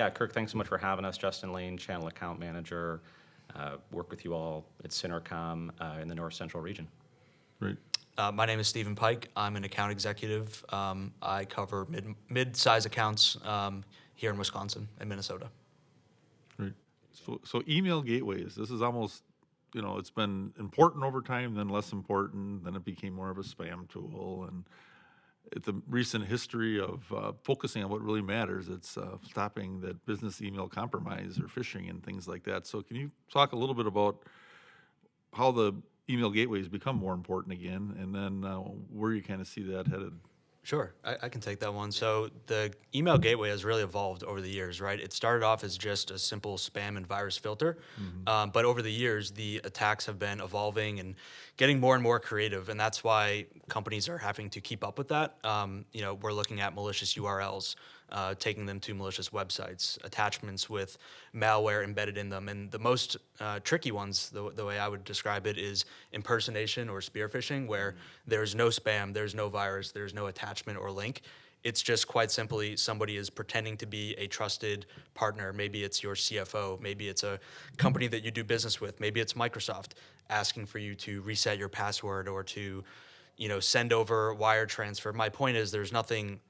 Yeah, Kirk, thanks so much for having us. Justin Lane, Channel Account Manager. Work with you all at SynerComm in the North Central region. Right. My name is Stephen Pike. I'm an account executive. I cover mid-size accounts here in Wisconsin and Minnesota. Right. So email gateways, this is almost, it's been important over time, then less important, then it became more of a spam tool. And at the recent history of focusing on what really matters, it's stopping that business email compromise or phishing and things like that. So can you talk a little bit about how the email gateways become more important again, and then where you kind of see that headed? Sure, I can take that one. So the email gateway has really evolved over the years, right? It started off as just a simple spam and virus filter, but over the years, the attacks have been evolving and getting more and more creative, and that's why companies are having to keep up with that. We're looking at malicious URLs, taking them to malicious websites, attachments with malware embedded in them. And the most tricky ones, the way I would describe it, is impersonation or spear phishing, where there's no spam, there's no virus, there's no attachment or link. It's just quite simply somebody is pretending to be a trusted partner. Maybe it's your CFO, maybe it's a company that you do business with, maybe it's Microsoft asking for you to reset your password or to, send over wire transfer. My point is there's nothing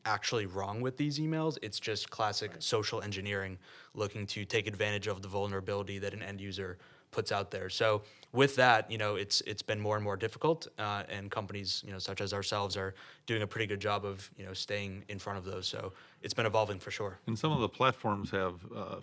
actually wrong with these emails. It's just classic social engineering looking to take advantage of the vulnerability that an end user puts out there. So with that, it's been more and more difficult, and companies, such as ourselves, are doing a pretty good job of, staying in front of those. So it's been evolving for sure. And some of the platforms have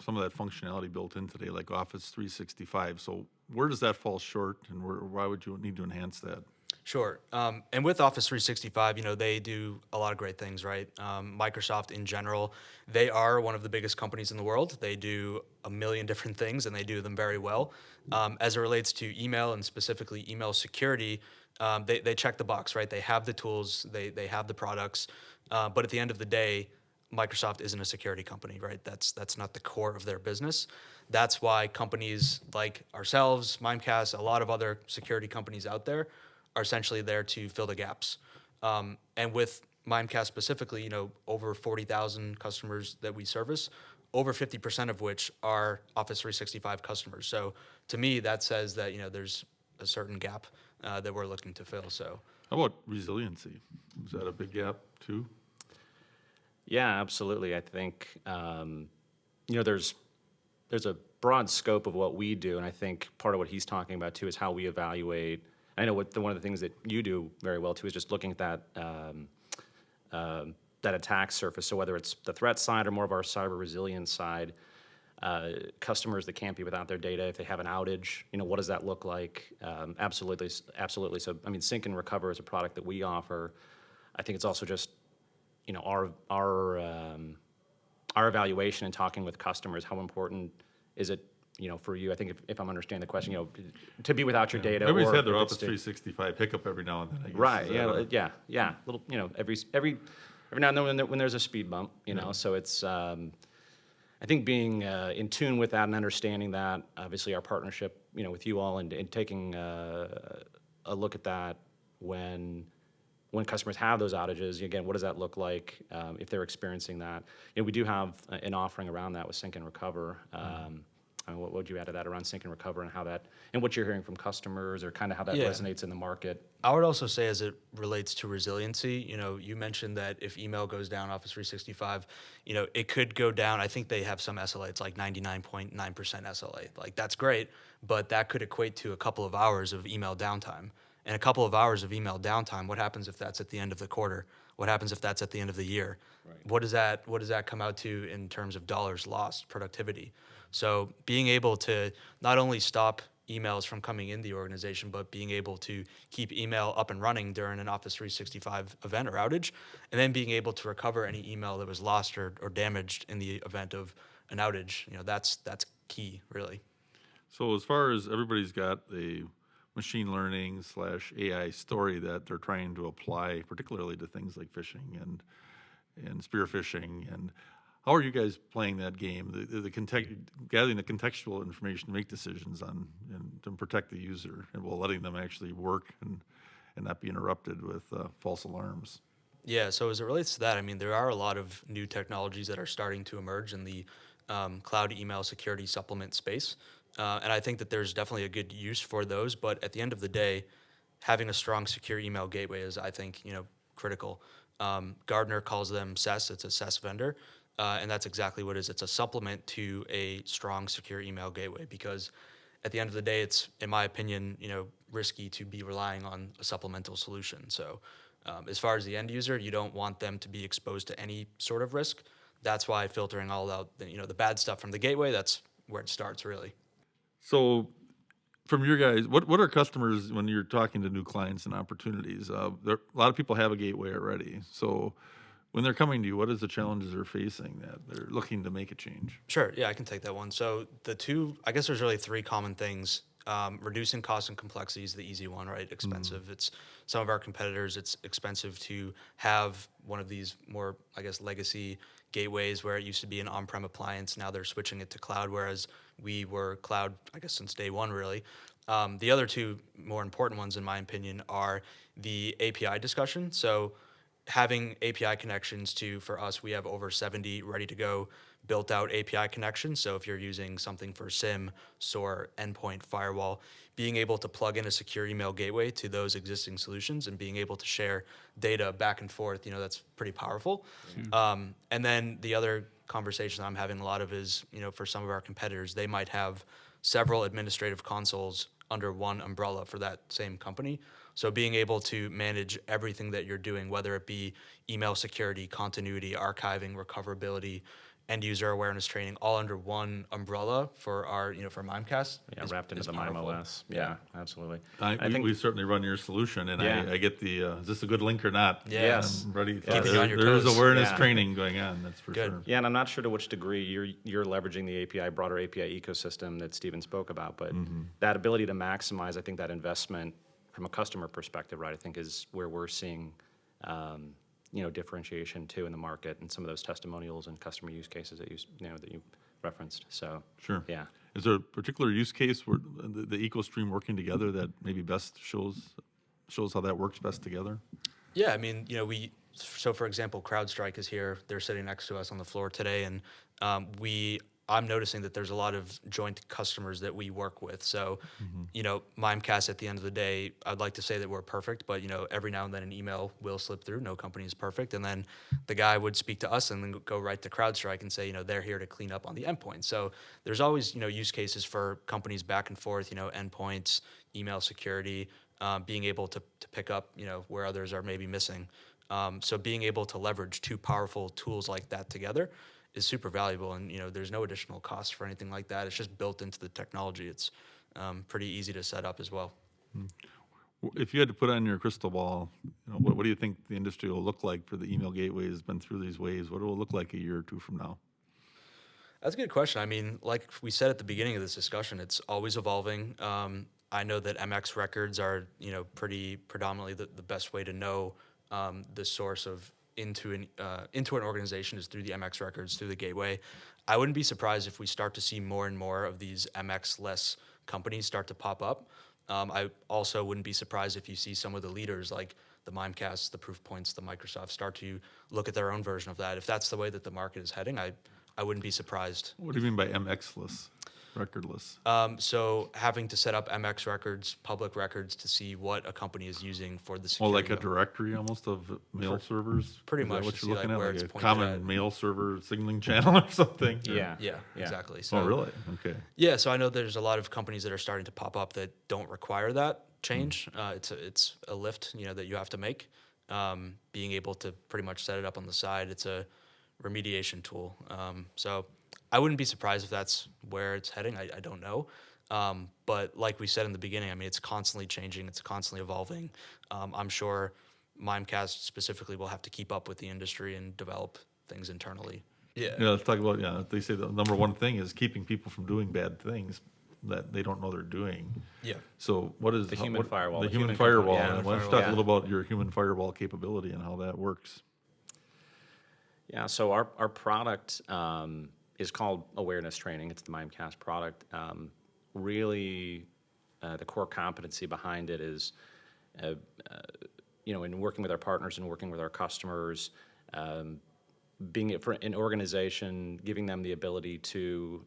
some of that functionality built in today, like Office 365. So where does that fall short, and why would you need to enhance that? Sure. And with Office 365, they do a lot of great things, right? Microsoft in general, they are one of the biggest companies in the world. They do a million different things, and they do them very well. As it relates to email and specifically email security, they check the box, right? They have the tools, they have the products, but at the end of the day, Microsoft isn't a security company, right? That's not the core of their business. That's why companies like ourselves, Mimecast, a lot of other security companies out there are essentially there to fill the gaps. And with Mimecast specifically, over 40,000 customers that we service, over 50% of which are Office 365 customers. So to me, that says that, there's a certain gap that we're looking to fill. So How about resiliency? Is that a big gap too? Yeah, absolutely. I think there's a broad scope of what we do, and I think part of what he's talking about too is how we evaluate. I know one of the things that you do very well too is just looking at that attack surface. So whether it's the threat side or more of our cyber resilience side, customers that can't be without their data, if they have an outage, what does that look like? Absolutely. So Sync and Recover is a product that we offer. I think it's also just our evaluation and talking with customers. How important is it? For you, I think if I'm understanding the question, to be without your data. Everybody's or had their if Office it's 365 hiccup every now and then. I guess. Right. Yeah. Little. Every now and then when there's a speed bump. So it's. I think being in tune with that and understanding that, obviously our partnership, with you all and taking a look at that when customers have those outages. Again, what does that look like if they're experiencing that? We do have an offering around that with Sync and Recover. What would you add to that around Sync and Recover and how that, and what you're hearing from customers or kind of how that resonates in the market? I would also say as it relates to resiliency, you mentioned that if email goes down, Office 365, it could go down. I think they have some SLA. It's like 99.9% SLA. Like that's great, but that could equate to a couple of hours of email downtime. And a couple of hours of email downtime, what happens if that's at the end of the quarter? What happens if that's at the end of the year? Right. What does that come out to in terms of dollars lost, productivity? So being able to not only stop emails from coming in the organization, but being able to keep email up and running during an Office 365 event or outage, and then being able to recover any email that was lost or damaged in the event of an outage, that's key, really. So as far as everybody's got a machine learning / AI story that they're trying to apply, particularly to things like phishing and spear phishing, and how are you guys playing that game? Gathering the contextual information to make decisions on and to protect the user, and while letting them actually work and not be interrupted with false alarms. Yeah, so as it relates to that, I mean, there are a lot of new technologies that are starting to emerge in the cloud email security supplement space. And I think that there's definitely a good use for those. But at the end of the day, having a strong secure email gateway is, I think, critical. Gardner calls them SES. It's a SES vendor. And that's exactly what it is. It's a supplement to a strong secure email gateway because at the end of the day, it's, in my opinion, risky to be relying on a supplemental solution. So as far as the end user, you don't want them to be exposed to any sort of risk. That's why filtering all out, the bad stuff from the gateway, that's where it starts really. So, from your guys, what are customers when you're talking to new clients and opportunities? A lot of people have a gateway already. So, when they're coming to you, what is the challenges they're facing that they're looking to make a change? Sure. Yeah, I can take that one. So I guess there's really three common things. Reducing cost and complexity is the easy one, right? Expensive. It's some of our competitors, it's expensive to have one of these more, I guess, legacy gateways where it used to be an on-prem appliance. Now they're switching it to cloud, whereas we were cloud, I guess, since day one, really. The other two more important ones, in my opinion, are the API discussion. So having API connections for us, we have over 70 ready to go built out API connections. So if you're using something for SIM, SOAR, endpoint, firewall, being able to plug in a secure email gateway to those existing solutions and being able to share data back and forth, that's pretty powerful. And then the other conversation I'm having a lot of is, for some of our competitors, they might have several administrative consoles under one umbrella for that same company. So being able to manage everything that you're doing, whether it be email security, continuity, archiving, recoverability, end user awareness training, all under one umbrella for our, for Mimecast. Yeah, wrapped into the powerful. MimeOS. Yeah, absolutely. We certainly run your solution, and Yeah. I get the, is this a good link or not? Yes. I'm ready. Keeping you on your There's toes. awareness Yeah. training going on, that's for Good. sure. Yeah, and I'm not sure to which degree you're leveraging the broader API ecosystem that Stephen spoke about, but that ability to maximize, I think, that investment from a customer perspective, right, I think is where we're seeing, differentiation too in the market and some of those testimonials and customer use cases that you referenced. So Sure. yeah. Is there a particular use case where the ecostream working together that maybe best shows how that works best together? Yeah, I mean, so for example, CrowdStrike is here. They're sitting next to us on the floor today, and I'm noticing that there's a lot of joint customers that we work with. So, Mimecast, at the end of the day, I'd like to say that we're perfect, but every now and then an email will slip through. No company is perfect, and then the guy would speak to us and then go right to CrowdStrike and say, they're here to clean up on the endpoint. So there's always use cases for companies back and forth. Endpoints, email security, being able to pick up where others are maybe missing. So being able to leverage two powerful tools like that together is super valuable, and there's no additional cost for anything like that. It's just built into the technology. It's pretty easy to set up as well. If you had to put on your crystal ball, what do you think the industry will look like for the email gateway has been through these waves? What will it look like a year or two from now? That's a good question. I mean, like we said at the beginning of this discussion, it's always evolving. I know that MX records are pretty predominantly the best way to know the source of into an organization is through the MX records, through the gateway. I wouldn't be surprised if we start to see more and more of these MX-less companies start to pop up. I also wouldn't be surprised if you see some of the leaders like the Mimecast, the Proofpoints, the Microsoft start to look at their own version of that. If that's the way that the market is heading, I wouldn't be surprised. What do you mean by MX-less, recordless? So having to set up MX records, public records, to see what a company is using for the Oh, security. like a directory almost of mail servers? pretty Is that much what to you're see, looking like, at? where Like it's a pointed common at. mail server signaling channel or something? Yeah. Yeah, exactly. So Oh, really? Okay. Yeah, so I know there's a lot of companies that are starting to pop up that don't require that change. It's a lift, that you have to make. Being able to pretty much set it up on the side, it's a remediation tool. So I wouldn't be surprised if that's where it's heading. I don't know. But like we said in the beginning, I mean, it's constantly changing. It's constantly evolving. I'm sure Mimecast specifically will have to keep up with the industry and develop things internally. Yeah, let's talk about, they say the number one thing is keeping people from doing bad things that they don't know they're doing. Yeah. So what is The human firewall, The the human human component, firewall. yeah. And let's Firewall, talk yeah. a little about your human firewall capability and how that works. Yeah, so our product is called Awareness Training. It's the Mimecast product. Really, the core competency behind it is, in working with our partners and working with our customers, being it for an organization, giving them the ability to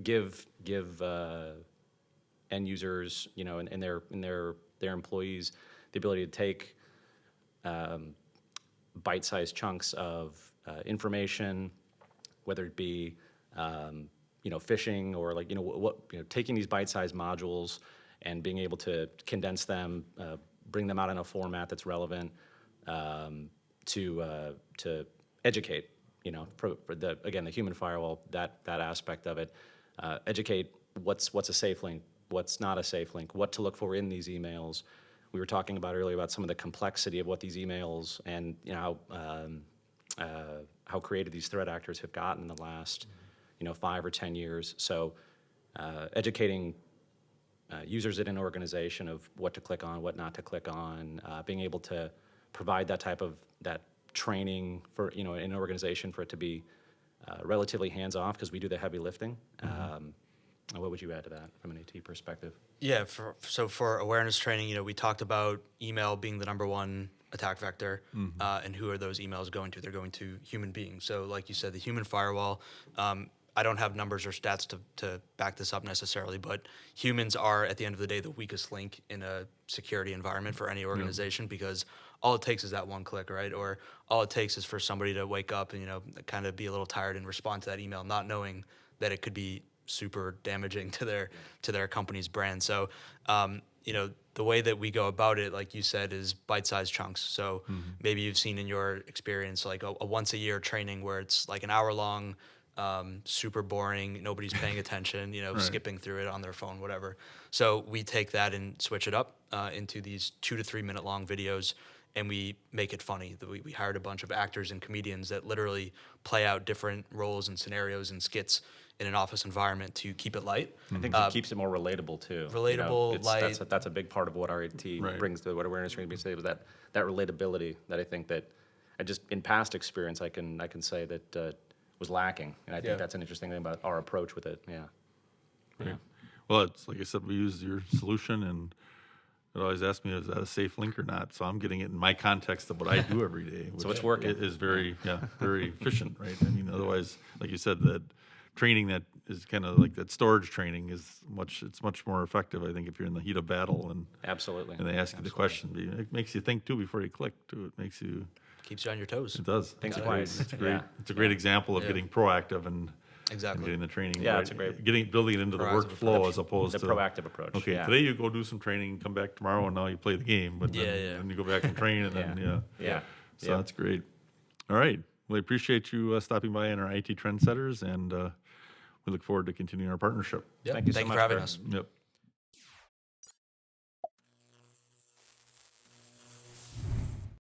give end users, and their employees the ability to take bite-sized chunks of information, whether it be phishing or taking these bite-sized modules and being able to condense them, bring them out in a format that's relevant, to educate, for the human firewall, that aspect of it, educate what's a safe link, what's not a safe link, what to look for in these emails. We were talking about earlier about some of the complexity of what these emails and how creative these threat actors have gotten in the last 5 or 10 years. So educating users in an organization of what to click on, what not to click on, being able to provide that training for an organization for it to be relatively hands-off, because we do the heavy lifting. What would you add to that from an AT perspective? Yeah, for awareness training, we talked about email being the number one attack vector, and who are those emails going to? They're going to human beings. So like you said, the human firewall, I don't have numbers or stats to back this up necessarily, but humans are, at the end of the day, the weakest link in a security environment for any organization, because all it takes is that one click, right? Or all it takes is for somebody to wake up and, kind of be a little tired and respond to that email, not knowing that it could be super damaging to their company's brand. So, the way that we go about it, like you said, is bite-sized chunks. So maybe you've seen in your experience like a once-a-year training where it's like an hour-long, super boring, nobody's paying attention, Right. skipping through it on their phone, whatever. So we take that and switch it up into these 2 to 3 minute long videos, and we make it funny. We hired a bunch of actors and comedians that literally play out different roles and scenarios and skits in an office environment to keep it light. I think it keeps it more relatable too. Relatable, light. That's a big part of what our AT Right. brings to what awareness training brings to the table. That relatability that I think that I just in past experience I can say that was lacking, and I think Yeah. that's an interesting thing about our approach with it. Yeah. Right. Well, it's like I said, we use your solution, and it always asks me, is that a safe link or not? So I'm getting it in my context of what I do every day. So which it's working. Is very, very efficient, right? I mean, otherwise, like you said, that training that is kind of like that storage training it's much more effective, I think, if you're in the heat of battle and Absolutely. they ask you the question. It makes you think too before you click too. It makes you, Keeps you on your toes. it does. Think It's twice. great. It's a great, Yeah. it's a great example of Yeah. getting proactive and Exactly. getting the training. Yeah, right. it's a great- building it into the Proactive workflow as opposed The to proactive approach. okay, Yeah. today you go do some training, come back tomorrow, and now you play the game. But then you go back and train, and then Yeah. So that's great. All right. Well, I appreciate you stopping by in our IT Trendsetters, and we look forward to continuing our partnership. Yep. Thank you so Thank you much for having for- us. Yep.